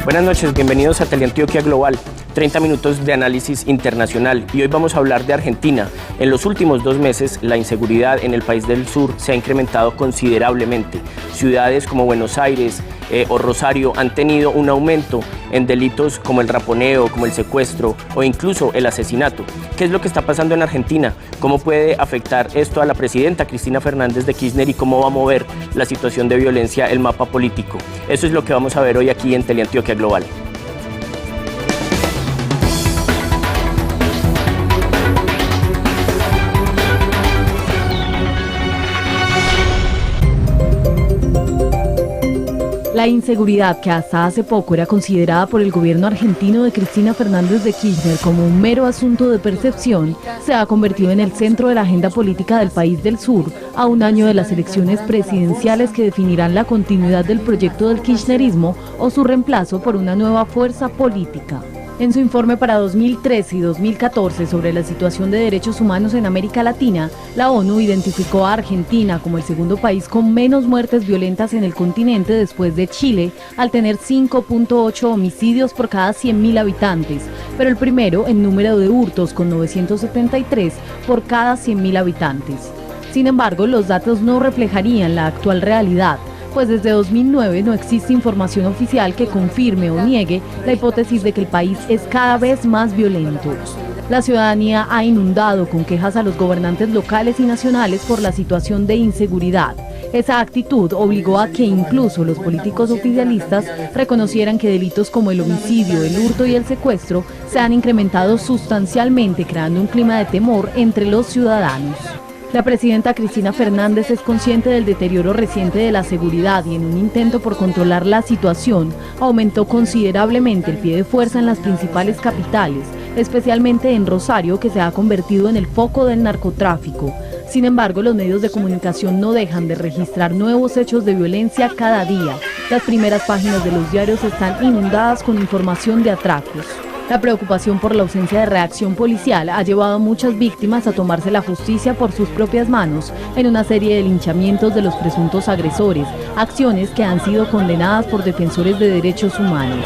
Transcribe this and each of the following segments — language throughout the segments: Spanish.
Buenas noches, bienvenidos a Teleantioquia Global, 30 minutos de análisis internacional, y hoy vamos a hablar de Argentina. En los últimos 2 meses, la inseguridad en el país del sur se ha incrementado considerablemente. Ciudades como Buenos Aires o Rosario han tenido un aumento en delitos como el raponeo, como el secuestro o incluso el asesinato. ¿Qué es lo que está pasando en Argentina? ¿Cómo puede afectar esto a la presidenta Cristina Fernández de Kirchner y cómo va a mover la situación de violencia el mapa político? Eso es lo que vamos a ver hoy aquí en Teleantioquia Global. La inseguridad, que hasta hace poco era considerada por el gobierno argentino de Cristina Fernández de Kirchner como un mero asunto de percepción, se ha convertido en el centro de la agenda política del país del sur, a un año de las elecciones presidenciales que definirán la continuidad del proyecto del kirchnerismo o su reemplazo por una nueva fuerza política. En su informe para 2013 y 2014 sobre la situación de derechos humanos en América Latina, la ONU identificó a Argentina como el segundo país con menos muertes violentas en el continente después de Chile, al tener 5.8 homicidios por cada 100.000 habitantes, pero el primero en número de hurtos con 973 por cada 100.000 habitantes. Sin embargo, los datos no reflejarían la actual realidad, pues desde 2009 no existe información oficial que confirme o niegue la hipótesis de que el país es cada vez más violento. La ciudadanía ha inundado con quejas a los gobernantes locales y nacionales por la situación de inseguridad. Esa actitud obligó a que incluso los políticos oficialistas reconocieran que delitos como el homicidio, el hurto y el secuestro se han incrementado sustancialmente, creando un clima de temor entre los ciudadanos. La presidenta Cristina Fernández es consciente del deterioro reciente de la seguridad y en un intento por controlar la situación, aumentó considerablemente el pie de fuerza en las principales capitales, especialmente en Rosario, que se ha convertido en el foco del narcotráfico. Sin embargo, los medios de comunicación no dejan de registrar nuevos hechos de violencia cada día. Las primeras páginas de los diarios están inundadas con información de atracos. La preocupación por la ausencia de reacción policial ha llevado a muchas víctimas a tomarse la justicia por sus propias manos en una serie de linchamientos de los presuntos agresores, acciones que han sido condenadas por defensores de derechos humanos.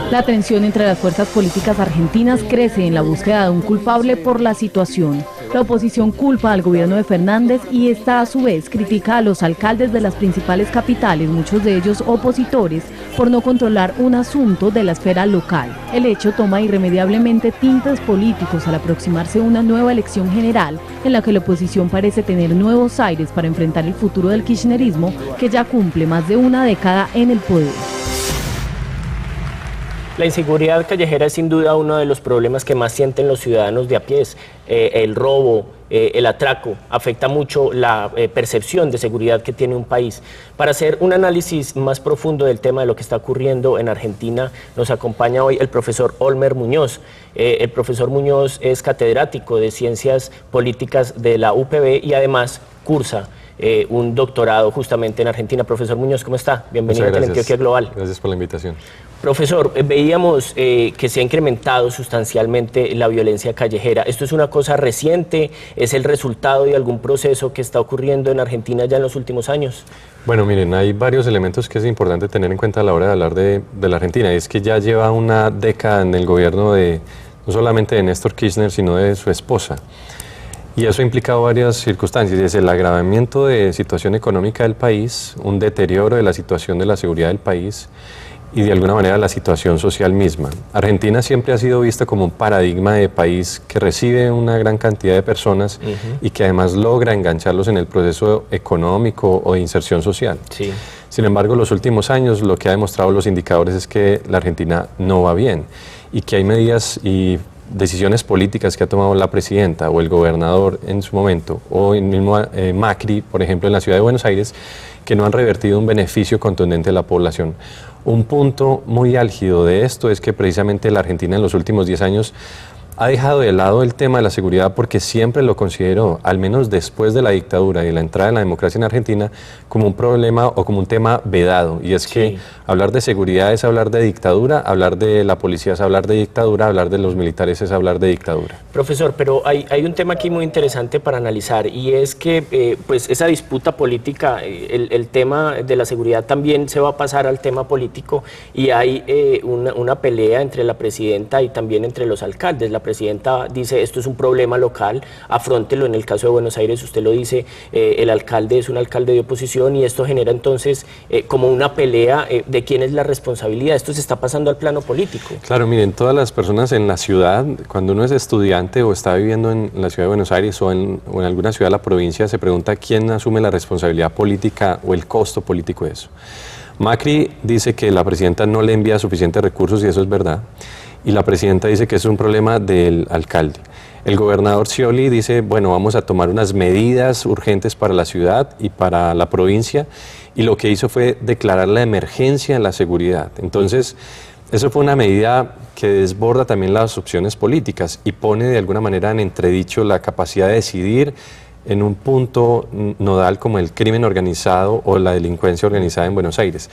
La tensión entre las fuerzas políticas argentinas crece en la búsqueda de un culpable por la situación. La oposición culpa al gobierno de Fernández y esta a su vez critica a los alcaldes de las principales capitales, muchos de ellos opositores, por no controlar un asunto de la esfera local. El hecho toma irremediablemente tintes políticos al aproximarse una nueva elección general en la que la oposición parece tener nuevos aires para enfrentar el futuro del kirchnerismo, que ya cumple más de una década en el poder. La inseguridad callejera es sin duda uno de los problemas que más sienten los ciudadanos de a pie. El robo, el atraco, afecta mucho la percepción de seguridad que tiene un país. Para hacer un análisis más profundo del tema de lo que está ocurriendo en Argentina, nos acompaña hoy el profesor Olmer Muñoz. El profesor Muñoz es catedrático de Ciencias Políticas de la UPB y además cursa un doctorado justamente en Argentina. Profesor Muñoz, ¿cómo está? Bienvenido a Teleantioquia Global. Gracias por la invitación. Profesor, veíamos que se ha incrementado sustancialmente la violencia callejera. ¿Esto es una cosa reciente? ¿Es el resultado de algún proceso que está ocurriendo en Argentina ya en los últimos años? Bueno, miren, hay varios elementos que es importante tener en cuenta a la hora de hablar de la Argentina. Es que ya lleva una década en el gobierno no solamente de Néstor Kirchner, sino de su esposa. Y eso ha implicado varias circunstancias, desde el agravamiento de situación económica del país, un deterioro de la situación de la seguridad del país y de alguna manera la situación social misma. Argentina siempre ha sido vista como un paradigma de país que recibe una gran cantidad de personas y que además logra engancharlos en el proceso económico o de inserción social. Sí. Sin embargo, en los últimos años lo que ha demostrado los indicadores es que la Argentina no va bien y que hay medidas y decisiones políticas que ha tomado la presidenta o el gobernador en su momento, o el mismo Macri, por ejemplo, en la ciudad de Buenos Aires, que no han revertido un beneficio contundente a la población. Un punto muy álgido de esto es que precisamente la Argentina en los últimos 10 años ha dejado de lado el tema de la seguridad porque siempre lo consideró, al menos después de la dictadura y la entrada en la democracia en Argentina, como un problema o como un tema vedado. Y es que hablar de seguridad es hablar de dictadura, hablar de la policía es hablar de dictadura, hablar de los militares es hablar de dictadura. Profesor, pero hay un tema aquí muy interesante para analizar, y es que pues esa disputa política, el tema de la seguridad también se va a pasar al tema político, y hay una pelea entre la presidenta y también entre los alcaldes. La presidenta dice, esto es un problema local, afróntelo. En el caso de Buenos Aires, usted lo dice, el alcalde es un alcalde de oposición, y esto genera entonces como una pelea de quién es la responsabilidad. Esto se está pasando al plano político. Claro, miren, todas las personas en la ciudad, cuando uno es estudiante o está viviendo en la ciudad de Buenos Aires o en alguna ciudad de la provincia, se pregunta quién asume la responsabilidad política o el costo político de eso. Macri dice que la presidenta no le envía suficientes recursos, y eso es verdad. Y la presidenta dice que es un problema del alcalde. El gobernador Scioli dice, bueno, vamos a tomar unas medidas urgentes para la ciudad y para la provincia, y lo que hizo fue declarar la emergencia en la seguridad. Entonces, eso fue una medida que desborda también las opciones políticas y pone de alguna manera en entredicho la capacidad de decidir en un punto nodal como el crimen organizado o la delincuencia organizada en Buenos Aires.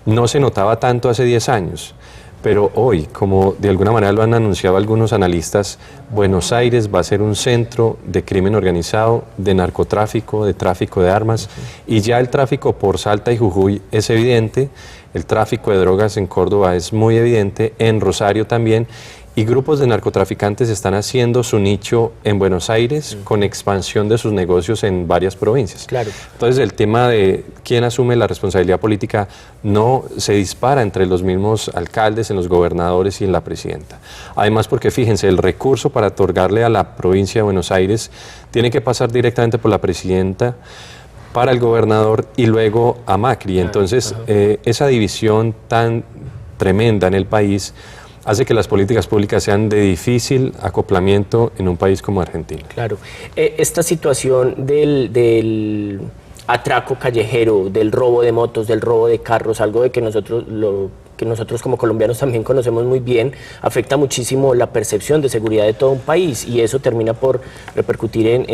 No se notaba tanto hace 10 años. Pero hoy, como de alguna manera lo han anunciado algunos analistas, Buenos Aires va a ser un centro de crimen organizado, de narcotráfico, de tráfico de armas, y ya el tráfico por Salta y Jujuy es evidente, el tráfico de drogas en Córdoba es muy evidente, en Rosario también, y grupos de narcotraficantes están haciendo su nicho en Buenos Aires con expansión de sus negocios en varias provincias. Claro. Entonces el tema de quién asume la responsabilidad política no se dispara entre los mismos alcaldes, en los gobernadores y en la presidenta. Además, porque fíjense, el recurso para otorgarle a la provincia de Buenos Aires tiene que pasar directamente por la presidenta, para el gobernador y luego a Macri. Entonces esa división tan tremenda en el país hace que las políticas públicas sean de difícil acoplamiento en un país como Argentina. Claro. Esta situación del atraco callejero, del robo de motos, del robo de carros, algo de que nosotros como colombianos también conocemos muy bien, afecta muchísimo la percepción de seguridad de todo un país, y eso termina por repercutir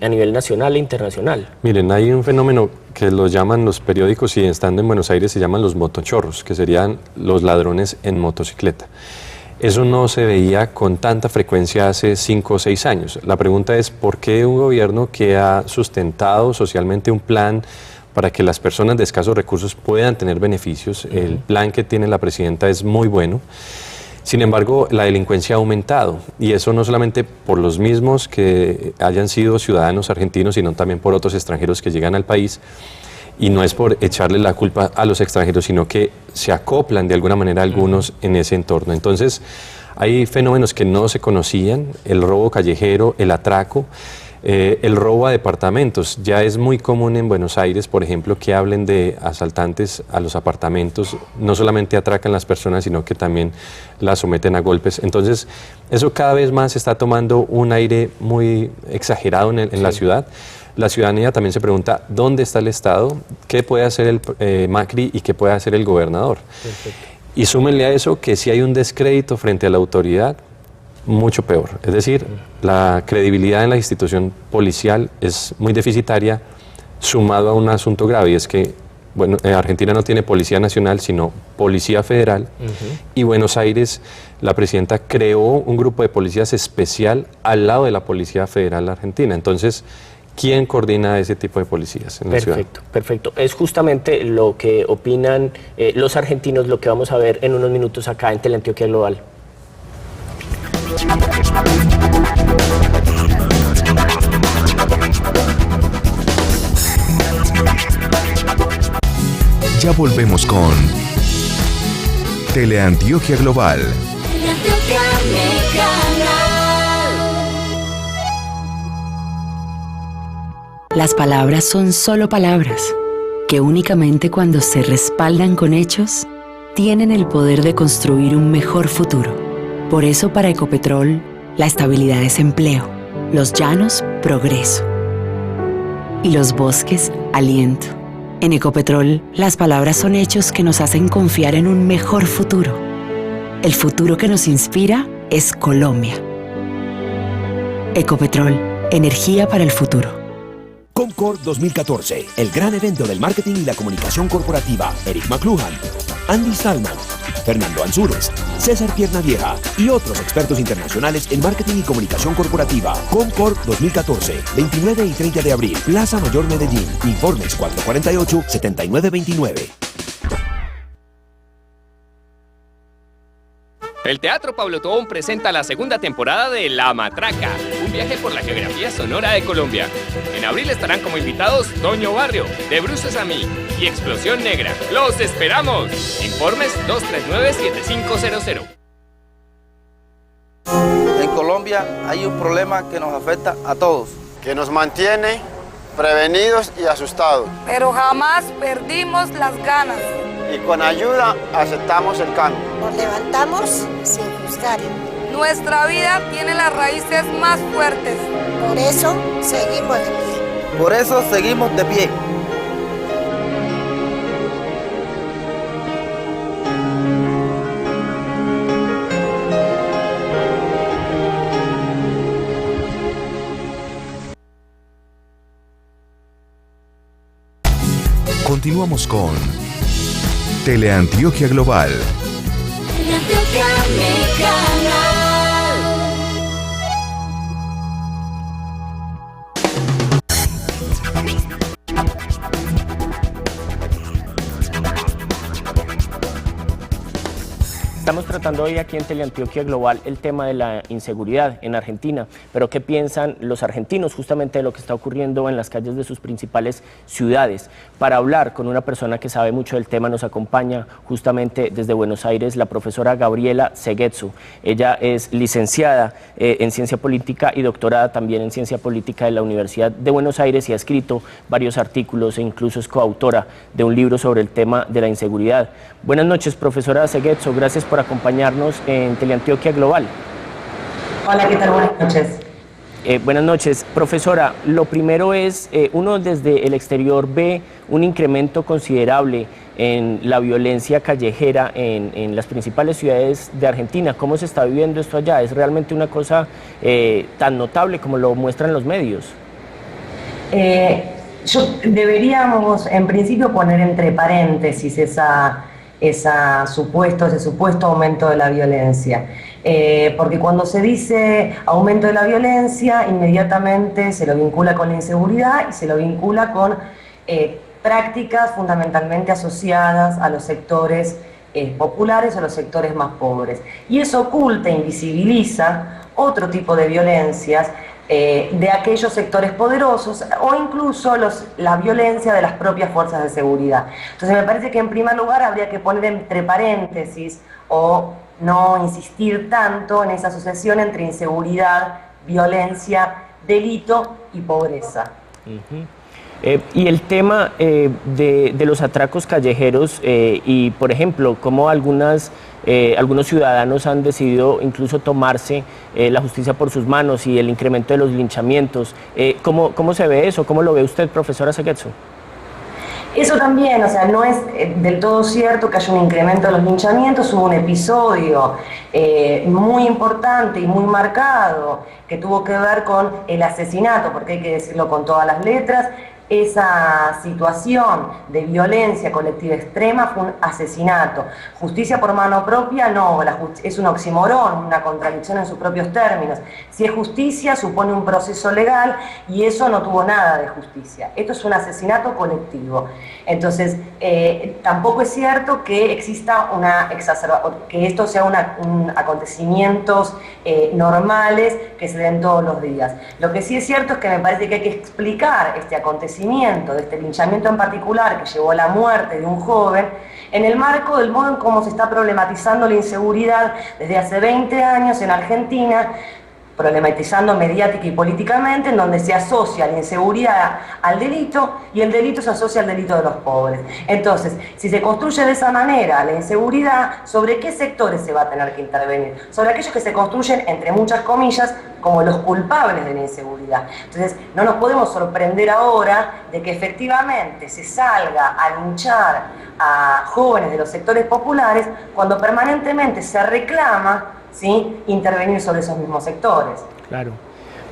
a nivel nacional e internacional. Miren, hay un fenómeno que lo llaman los periódicos, y estando en Buenos Aires se llaman los motochorros, que serían los ladrones en motocicleta. Eso no se veía con tanta frecuencia hace 5 o 6 años. La pregunta es, ¿por qué un gobierno que ha sustentado socialmente un plan para que las personas de escasos recursos puedan tener beneficios? El plan que tiene la presidenta es muy bueno. Sin embargo, la delincuencia ha aumentado, y eso no solamente por los mismos que hayan sido ciudadanos argentinos, sino también por otros extranjeros que llegan al país. Y no es por echarle la culpa a los extranjeros, sino que se acoplan de alguna manera algunos en ese entorno. Entonces, hay fenómenos que no se conocían: el robo callejero, el atraco, el robo a departamentos. Ya es muy común en Buenos Aires, por ejemplo, que hablen de asaltantes a los apartamentos. No solamente atracan las personas, sino que también las someten a golpes. Entonces, eso cada vez más está tomando un aire muy exagerado en la ciudad. La ciudadanía también se pregunta, ¿dónde está el Estado? ¿Qué puede hacer el Macri y qué puede hacer el gobernador? Perfecto. Y súmenle a eso que si hay un descrédito frente a la autoridad, mucho peor. Es decir, la credibilidad en la institución policial es muy deficitaria, sumado a un asunto grave, y es que Argentina no tiene Policía Nacional, sino Policía Federal, y Buenos Aires, la presidenta creó un grupo de policías especial al lado de la Policía Federal Argentina. Entonces, ¿quién coordina ese tipo de policías en la ciudad? Perfecto. Es justamente lo que opinan los argentinos, lo que vamos a ver en unos minutos acá en Teleantioquia Global. Ya volvemos con Teleantioquia Global. Las palabras son solo palabras, que únicamente cuando se respaldan con hechos, tienen el poder de construir un mejor futuro. Por eso para Ecopetrol, la estabilidad es empleo, los llanos, progreso, y los bosques, aliento. En Ecopetrol, las palabras son hechos que nos hacen confiar en un mejor futuro. El futuro que nos inspira es Colombia. Ecopetrol, energía para el futuro. Concord 2014, el gran evento del marketing y la comunicación corporativa. Eric McLuhan, Andy Salman, Fernando Ansúrez, César Piernavieja y otros expertos internacionales en marketing y comunicación corporativa. Concord 2014, 29 y 30 de abril, Plaza Mayor Medellín. Informes 448-7929. El Teatro Pablo Tobón presenta la segunda temporada de La Matraca, un viaje por la geografía sonora de Colombia. En abril estarán como invitados Toño Barrio, De Bruces a mí y Explosión Negra. ¡Los esperamos! Informes 239-7500. En Colombia hay un problema que nos afecta a todos. Que nos mantiene prevenidos y asustados. Pero jamás perdimos las ganas. Y con ayuda aceptamos el cambio. Nos levantamos sin juzgar. Nuestra vida tiene las raíces más fuertes. Por eso seguimos de pie. Por eso seguimos de pie. Continuamos con Teleantioquia Global. Teleantioquia, mi canal. Estamos tratando hoy aquí en Teleantioquia Global el tema de la inseguridad en Argentina, pero ¿qué piensan los argentinos justamente de lo que está ocurriendo en las calles de sus principales ciudades? Para hablar con una persona que sabe mucho del tema nos acompaña justamente desde Buenos Aires la profesora Gabriela Segetso. Ella es licenciada en Ciencia Política y doctorada también en Ciencia Política de la Universidad de Buenos Aires y ha escrito varios artículos e incluso es coautora de un libro sobre el tema de la inseguridad. Buenas noches, profesora Segetso, gracias por acompañarnos en Teleantioquia Global. Hola, ¿qué tal? Buenas noches. Buenas noches. Profesora, lo primero es, uno desde el exterior ve un incremento considerable en la violencia callejera en las principales ciudades de Argentina. ¿Cómo se está viviendo esto allá? ¿Es realmente una cosa tan notable como lo muestran los medios? Deberíamos, en principio, poner entre paréntesis ese supuesto aumento de la violencia. Porque cuando se dice aumento de la violencia, inmediatamente se lo vincula con la inseguridad y se lo vincula con prácticas fundamentalmente asociadas a los sectores populares o los sectores más pobres. Y eso oculta, invisibiliza otro tipo de violencias de aquellos sectores poderosos o incluso la violencia de las propias fuerzas de seguridad. Entonces me parece que en primer lugar habría que poner entre paréntesis o no insistir tanto en esa asociación entre inseguridad, violencia, delito y pobreza. Y el tema de los atracos callejeros y, por ejemplo, cómo algunos ciudadanos han decidido incluso tomarse la justicia por sus manos y el incremento de los linchamientos. ¿Cómo se ve eso? ¿Cómo lo ve usted, profesora Segetso? Eso también, o sea, no es del todo cierto que haya un incremento de los linchamientos. Hubo un episodio muy importante y muy marcado que tuvo que ver con el asesinato, porque hay que decirlo con todas las letras. Esa situación de violencia colectiva extrema fue un asesinato. Justicia por mano propia, no, es un oxímoron, una contradicción en sus propios términos. Si es justicia, supone un proceso legal y eso no tuvo nada de justicia. Esto es un asesinato colectivo. Entonces, tampoco es cierto que exista que esto sea acontecimientos normales que se den todos los días. Lo que sí es cierto es que me parece que hay que explicar este acontecimiento, de este linchamiento en particular que llevó a la muerte de un joven, en el marco del modo en cómo se está problematizando la inseguridad desde hace 20 años en Argentina, problematizando mediática y políticamente, en donde se asocia la inseguridad al delito y el delito se asocia al delito de los pobres. Entonces, si se construye de esa manera la inseguridad, ¿sobre qué sectores se va a tener que intervenir? Sobre aquellos que se construyen, entre muchas comillas, como los culpables de la inseguridad. Entonces, no nos podemos sorprender ahora de que efectivamente se salga a linchar a jóvenes de los sectores populares cuando permanentemente se reclama, ¿sí?, intervenir sobre esos mismos sectores. Claro.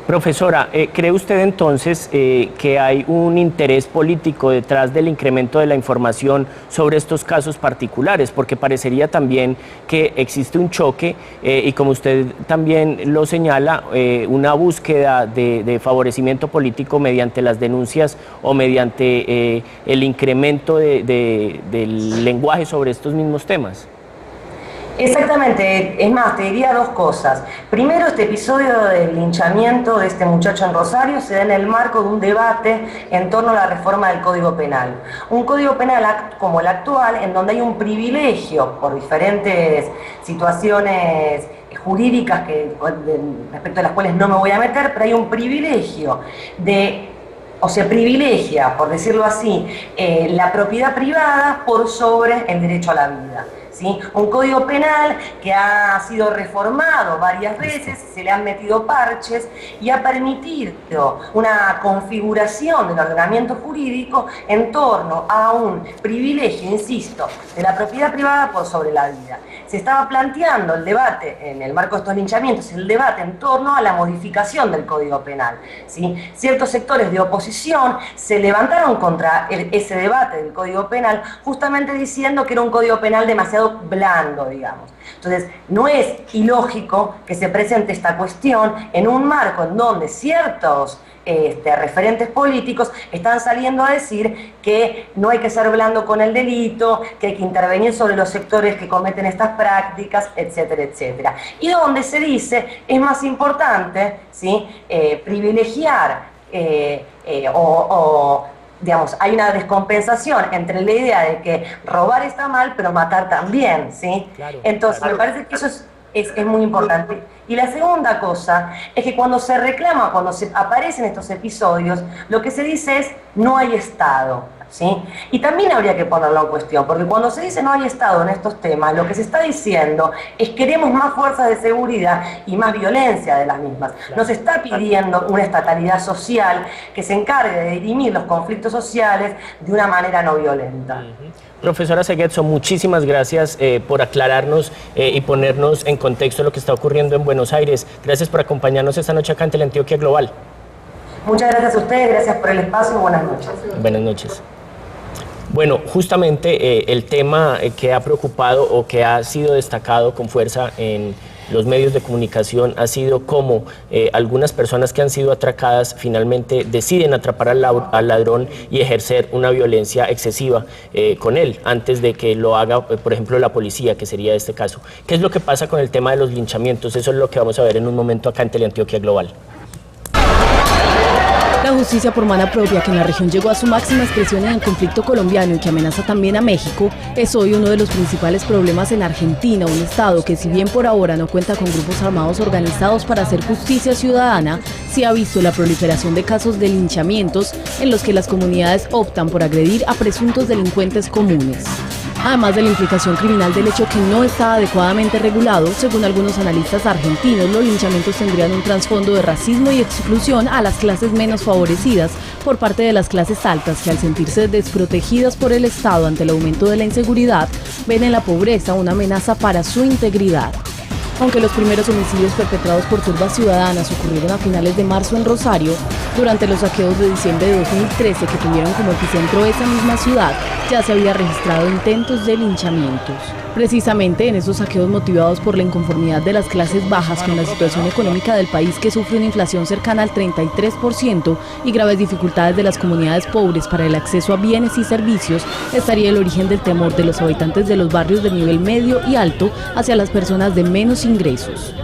Profesora, ¿cree usted entonces que hay un interés político detrás del incremento de la información sobre estos casos particulares? Porque parecería también que existe un choque y, como usted también lo señala, una búsqueda de favorecimiento político mediante las denuncias o mediante el incremento del lenguaje sobre estos mismos temas. Exactamente, es más, te diría dos cosas. Primero, este episodio del linchamiento de este muchacho en Rosario se da en el marco de un debate en torno a la reforma del Código Penal. Un Código Penal como el actual, en donde hay un privilegio por diferentes situaciones jurídicas respecto a las cuales no me voy a meter, pero hay un privilegio o se privilegia, por decirlo así, la propiedad privada por sobre el derecho a la vida. ¿Sí? Un código penal que ha sido reformado varias veces, se le han metido parches y ha permitido una configuración del ordenamiento jurídico en torno a un privilegio, insisto, de la propiedad privada por sobre la vida. Se estaba planteando el debate, en el marco de estos linchamientos, el debate en torno a la modificación del Código Penal. ¿Sí? Ciertos sectores de oposición se levantaron contra ese debate del Código Penal, justamente diciendo que era un Código Penal demasiado blando, digamos. Entonces, no es ilógico que se presente esta cuestión en un marco en donde ciertos referentes políticos están saliendo a decir que no hay que ser blando con el delito, que hay que intervenir sobre los sectores que cometen estas prácticas, etcétera, etcétera. Y donde se dice es más importante, ¿sí?, privilegiar digamos, hay una descompensación entre la idea de que robar está mal, pero matar también, ¿sí? Claro, entonces, claro, me parece que eso es muy importante. Y la segunda cosa es que cuando se reclama, cuando se aparecen estos episodios, lo que se dice es no hay Estado, ¿sí? Y también habría que ponerlo en cuestión, porque cuando se dice no hay Estado en estos temas, lo que se está diciendo es queremos más fuerzas de seguridad y más violencia de las mismas. Claro. Nos está pidiendo una estatalidad social que se encargue de dirimir los conflictos sociales de una manera no violenta. Profesora Ceguetso, muchísimas gracias por aclararnos y ponernos en contexto lo que está ocurriendo en Buenos Aires. Gracias por acompañarnos esta noche acá en Teleantioquia Global. Muchas gracias a ustedes, gracias por el espacio y buenas noches. Buenas noches. Bueno, justamente el tema que ha preocupado o que ha sido destacado con fuerza en los medios de comunicación ha sido cómo algunas personas que han sido atracadas finalmente deciden atrapar al ladrón y ejercer una violencia excesiva con él, antes de que lo haga, por ejemplo, la policía, que sería este caso. ¿Qué es lo que pasa con el tema de los linchamientos? Eso es lo que vamos a ver en un momento acá en Teleantioquia Global. La justicia por mano propia, que en la región llegó a su máxima expresión en el conflicto colombiano y que amenaza también a México, es hoy uno de los principales problemas en Argentina, un estado que, si bien por ahora no cuenta con grupos armados organizados para hacer justicia ciudadana, sí ha visto la proliferación de casos de linchamientos en los que las comunidades optan por agredir a presuntos delincuentes comunes. Además de la implicación criminal del hecho que no está adecuadamente regulado, según algunos analistas argentinos, los linchamientos tendrían un trasfondo de racismo y exclusión a las clases menos favorecidas por parte de las clases altas, que al sentirse desprotegidas por el Estado ante el aumento de la inseguridad, ven en la pobreza una amenaza para su integridad. Aunque los primeros homicidios perpetrados por turbas ciudadanas ocurrieron a finales de marzo en Rosario, durante los saqueos de diciembre de 2013 que tuvieron como epicentro esa misma ciudad, ya se había registrado intentos de linchamientos. Precisamente en esos saqueos motivados por la inconformidad de las clases bajas con la situación económica del país, que sufre una inflación cercana al 33% y graves dificultades de las comunidades pobres para el acceso a bienes y servicios, estaría el origen del temor de los habitantes de los barrios de nivel medio y alto hacia las personas de menos ingresos.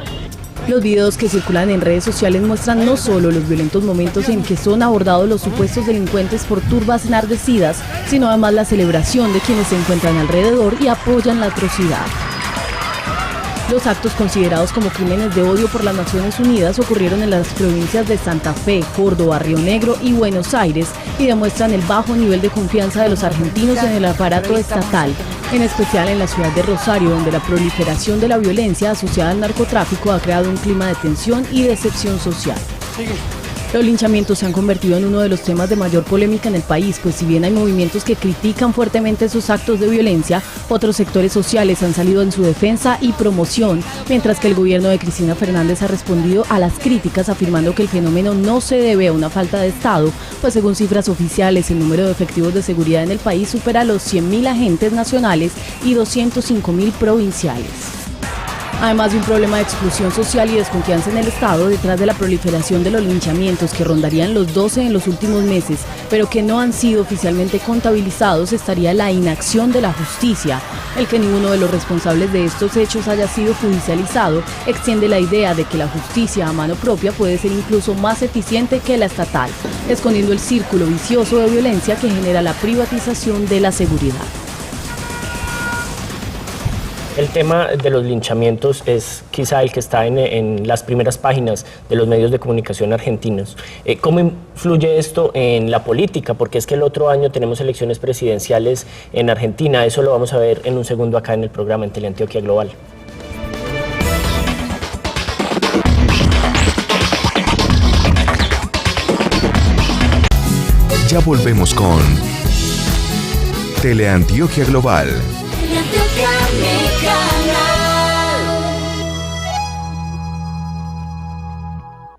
Los videos que circulan en redes sociales muestran no solo los violentos momentos en que son abordados los supuestos delincuentes por turbas enardecidas, sino además la celebración de quienes se encuentran alrededor y apoyan la atrocidad. Los actos considerados como crímenes de odio por las Naciones Unidas ocurrieron en las provincias de Santa Fe, Córdoba, Río Negro y Buenos Aires y demuestran el bajo nivel de confianza de los argentinos en el aparato estatal, en especial en la ciudad de Rosario, donde la proliferación de la violencia asociada al narcotráfico ha creado un clima de tensión y decepción social. Los linchamientos se han convertido en uno de los temas de mayor polémica en el país, pues si bien hay movimientos que critican fuertemente esos actos de violencia, otros sectores sociales han salido en su defensa y promoción, mientras que el gobierno de Cristina Fernández ha respondido a las críticas afirmando que el fenómeno no se debe a una falta de Estado, pues según cifras oficiales el número de efectivos de seguridad en el país supera los 100.000 agentes nacionales y 205.000 provinciales. Además de un problema de exclusión social y desconfianza en el Estado, detrás de la proliferación de los linchamientos que rondarían los 12 en los últimos meses, pero que no han sido oficialmente contabilizados, estaría la inacción de la justicia. El que ninguno de los responsables de estos hechos haya sido judicializado extiende la idea de que la justicia a mano propia puede ser incluso más eficiente que la estatal, escondiendo el círculo vicioso de violencia que genera la privatización de la seguridad. El tema de los linchamientos es quizá el que está en las primeras páginas de los medios de comunicación argentinos. ¿Cómo influye esto en la política? Porque es que el otro año tenemos elecciones presidenciales en Argentina. Eso lo vamos a ver en un segundo acá en el programa en Teleantioquia Global. Ya volvemos con Teleantioquia Global.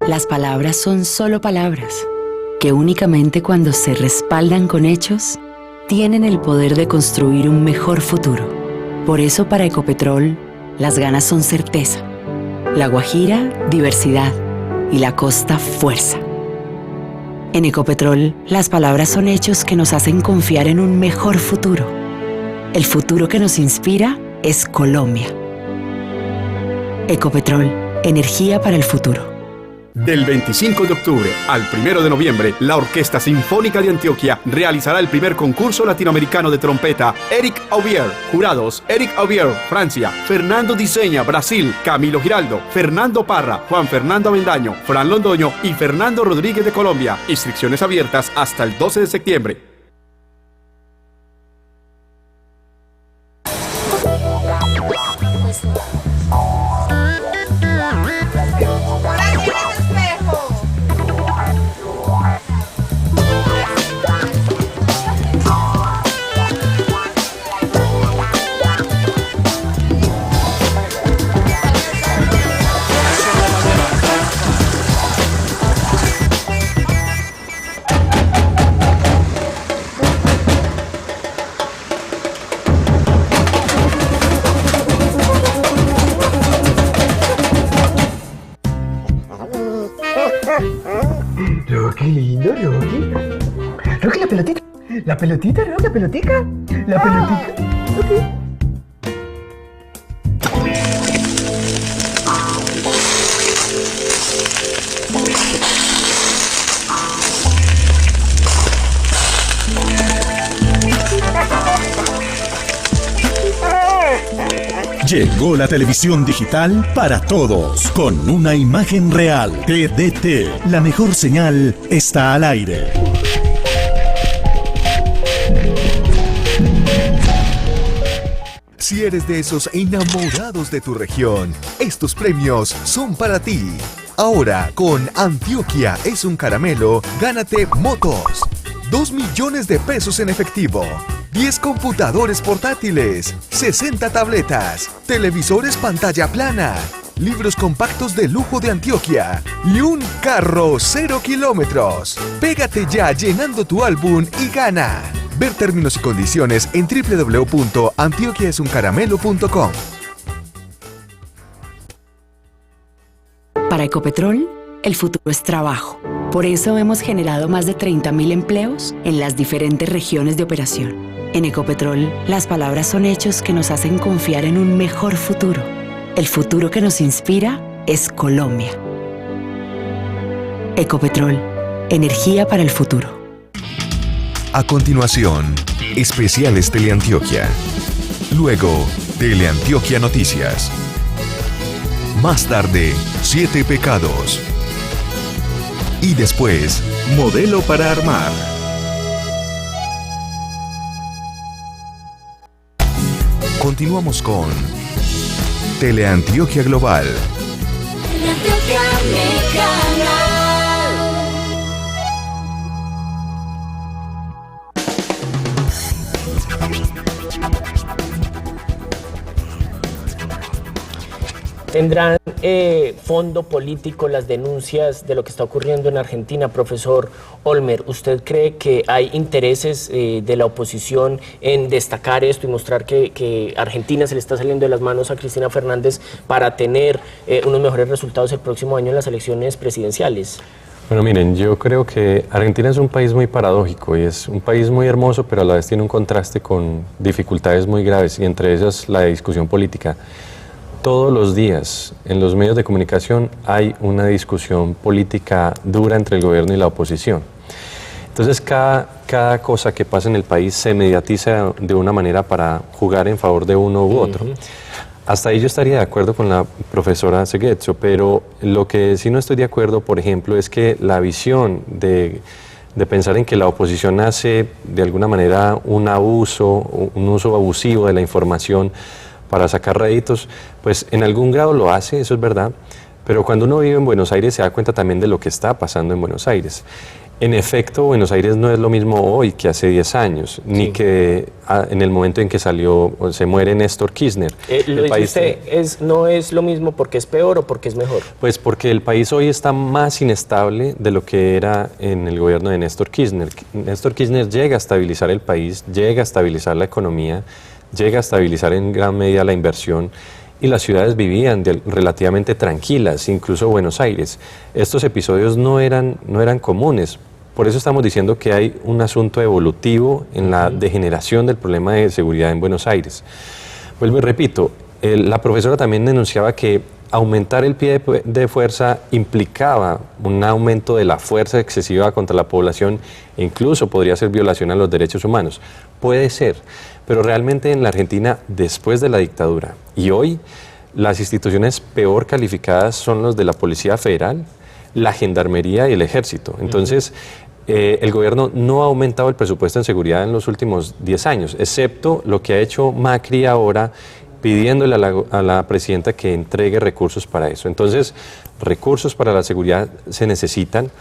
Las palabras son solo palabras, que únicamente cuando se respaldan con hechos, tienen el poder de construir un mejor futuro. Por eso para Ecopetrol, las ganas son certeza, la Guajira, diversidad y la costa, fuerza. En Ecopetrol, las palabras son hechos que nos hacen confiar en un mejor futuro. El futuro que nos inspira es Colombia. Ecopetrol, energía para el futuro. Del 25 de octubre al 1 de noviembre, la Orquesta Sinfónica de Antioquia realizará el primer concurso latinoamericano de trompeta Eric Aubier. Jurados: Eric Aubier, Francia; Fernando Diseña, Brasil; Camilo Giraldo; Fernando Parra; Juan Fernando Avendaño; Fran Londoño y Fernando Rodríguez de Colombia. Inscripciones abiertas hasta el 12 de septiembre. Rocky, lindo, Rocky. Rocky, la pelotita. La pelotita, Rocky, la pelotica. La pelotita. Rocky. Llegó la televisión digital para todos, con una imagen real. TDT, la mejor señal está al aire. Si eres de esos enamorados de tu región, estos premios son para ti. Ahora, con Antioquia es un caramelo, gánate motos, 2 millones de pesos en efectivo, 10 computadores portátiles, 60 tabletas, televisores pantalla plana, libros compactos de lujo de Antioquia y un carro 0 kilómetros. Pégate ya llenando tu álbum y gana. Ver términos y condiciones en www.antioquiaesuncaramelo.com. Para Ecopetrol, el futuro es trabajo. Por eso hemos generado más de 30.000 empleos en las diferentes regiones de operación. En Ecopetrol, las palabras son hechos que nos hacen confiar en un mejor futuro. El futuro que nos inspira es Colombia. Ecopetrol, energía para el futuro. A continuación, especiales Teleantioquia. Luego, Teleantioquia Noticias. Más tarde, 7 pecados. Y después, modelo para armar. Continuamos con Teleantioquia Global. Teleantioquia mi canal. ¿Tendrán fondo político las denuncias de lo que está ocurriendo en Argentina? Profesor Olmer, ¿usted cree que hay intereses de la oposición en destacar esto y mostrar que Argentina se le está saliendo de las manos a Cristina Fernández para tener unos mejores resultados el próximo año en las elecciones presidenciales? Bueno, miren, yo creo que Argentina es un país muy paradójico y es un país muy hermoso, pero a la vez tiene un contraste con dificultades muy graves, y entre ellas la discusión política. Todos los días en los medios de comunicación hay una discusión política dura entre el gobierno y la oposición. Entonces cada cosa que pasa en el país se mediatiza de una manera para jugar en favor de uno u otro. Hasta ahí yo estaría de acuerdo con la profesora Seguetso, pero lo que sí no estoy de acuerdo, por ejemplo, es que la visión de pensar en que la oposición hace de alguna manera un uso abusivo de la información para sacar réditos, pues en algún grado lo hace, eso es verdad, pero cuando uno vive en Buenos Aires se da cuenta también de lo que está pasando en Buenos Aires. En efecto, Buenos Aires no es lo mismo hoy que hace 10 años, ni que en el momento en que se muere Néstor Kirchner. ¿Lo dice usted, no es lo mismo porque es peor o porque es mejor? Pues porque el país hoy está más inestable de lo que era en el gobierno de Néstor Kirchner. Néstor Kirchner llega a estabilizar el país, llega a estabilizar la economía, llega a estabilizar en gran medida la inversión, y las ciudades vivían relativamente tranquilas, incluso Buenos Aires. Estos episodios no eran comunes. Por eso estamos diciendo que hay un asunto evolutivo en la degeneración del problema de seguridad en Buenos Aires. Vuelvo y repito, la profesora también denunciaba que aumentar el pie de fuerza implicaba un aumento de la fuerza excesiva contra la población e incluso podría ser violación a los derechos humanos. Puede ser, pero realmente en la Argentina, después de la dictadura y hoy, las instituciones peor calificadas son los de la Policía Federal, la Gendarmería y el Ejército. Entonces, el gobierno no ha aumentado el presupuesto en seguridad en los últimos 10 años, excepto lo que ha hecho Macri ahora, pidiéndole a la presidenta que entregue recursos para eso. Entonces, recursos para la seguridad se necesitan.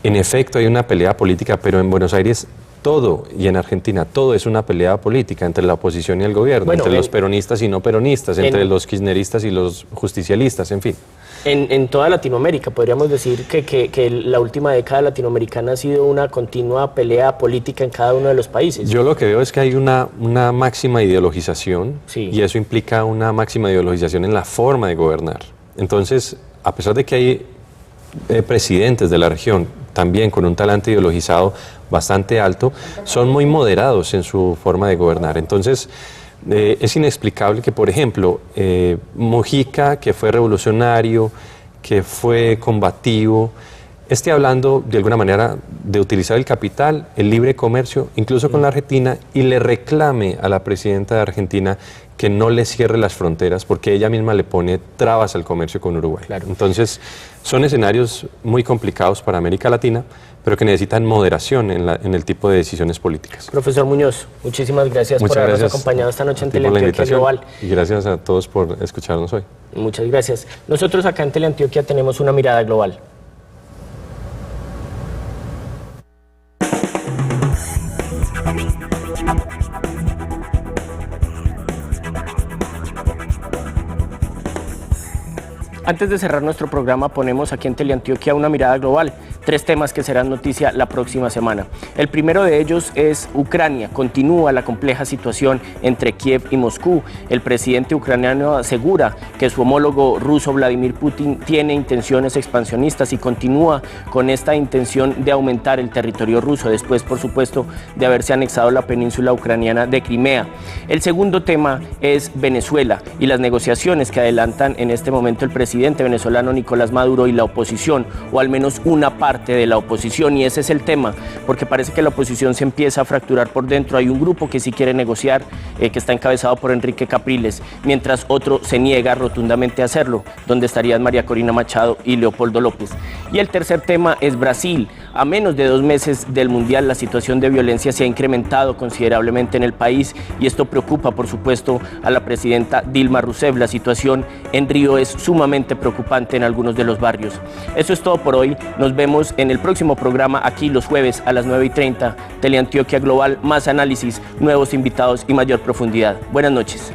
En efecto, hay una pelea política, pero en Buenos Aires todo, y en Argentina todo es una pelea política entre la oposición y el gobierno, entre los peronistas y no peronistas, entre los kirchneristas y los justicialistas, en fin. En toda Latinoamérica podríamos decir que la última década latinoamericana ha sido una continua pelea política en cada uno de los países. Yo lo que veo es que hay una máxima ideologización, y eso implica una máxima ideologización en la forma de gobernar. Entonces, a pesar de que hay presidentes de la región también con un talante ideologizado bastante alto, son muy moderados en su forma de gobernar. Entonces, es inexplicable que, por ejemplo, Mujica, que fue revolucionario, que fue combativo, esté hablando de alguna manera de utilizar el capital, el libre comercio, incluso con la Argentina, y le reclame a la presidenta de Argentina que no le cierre las fronteras porque ella misma le pone trabas al comercio con Uruguay. Entonces, son escenarios muy complicados para América Latina, pero que necesitan moderación en el tipo de decisiones políticas. Profesor Muñoz, muchísimas gracias por habernos acompañado esta noche en Teleantioquia Global. Y gracias a todos por escucharnos hoy. Muchas gracias. Nosotros acá en Teleantioquia tenemos una mirada global. Antes de cerrar nuestro programa, ponemos aquí en Teleantioquia una mirada global. 3 temas que serán noticia la próxima semana. El primero de ellos es Ucrania. Continúa la compleja situación entre Kiev y Moscú. El presidente ucraniano asegura que su homólogo ruso Vladimir Putin tiene intenciones expansionistas y continúa con esta intención de aumentar el territorio ruso, después, por supuesto, de haberse anexado la península ucraniana de Crimea. El segundo tema es Venezuela y las negociaciones que adelantan en este momento el presidente venezolano Nicolás Maduro y la oposición, o al menos una parte de la oposición, y ese es el tema, porque parece que la oposición se empieza a fracturar por dentro. Hay un grupo que sí quiere negociar, que está encabezado por Enrique Capriles, mientras otro se niega rotundamente a hacerlo, donde estarían María Corina Machado y Leopoldo López. Y el tercer tema es Brasil. A menos de 2 meses del Mundial, la situación de violencia se ha incrementado considerablemente en el país, y esto preocupa, por supuesto, a la presidenta Dilma Rousseff. La situación en Río es sumamente preocupante en algunos de los barrios. Eso es todo por hoy. Nos vemos en el próximo programa, aquí los jueves a las 9:30, Teleantioquia Global, más análisis, nuevos invitados y mayor profundidad. Buenas noches.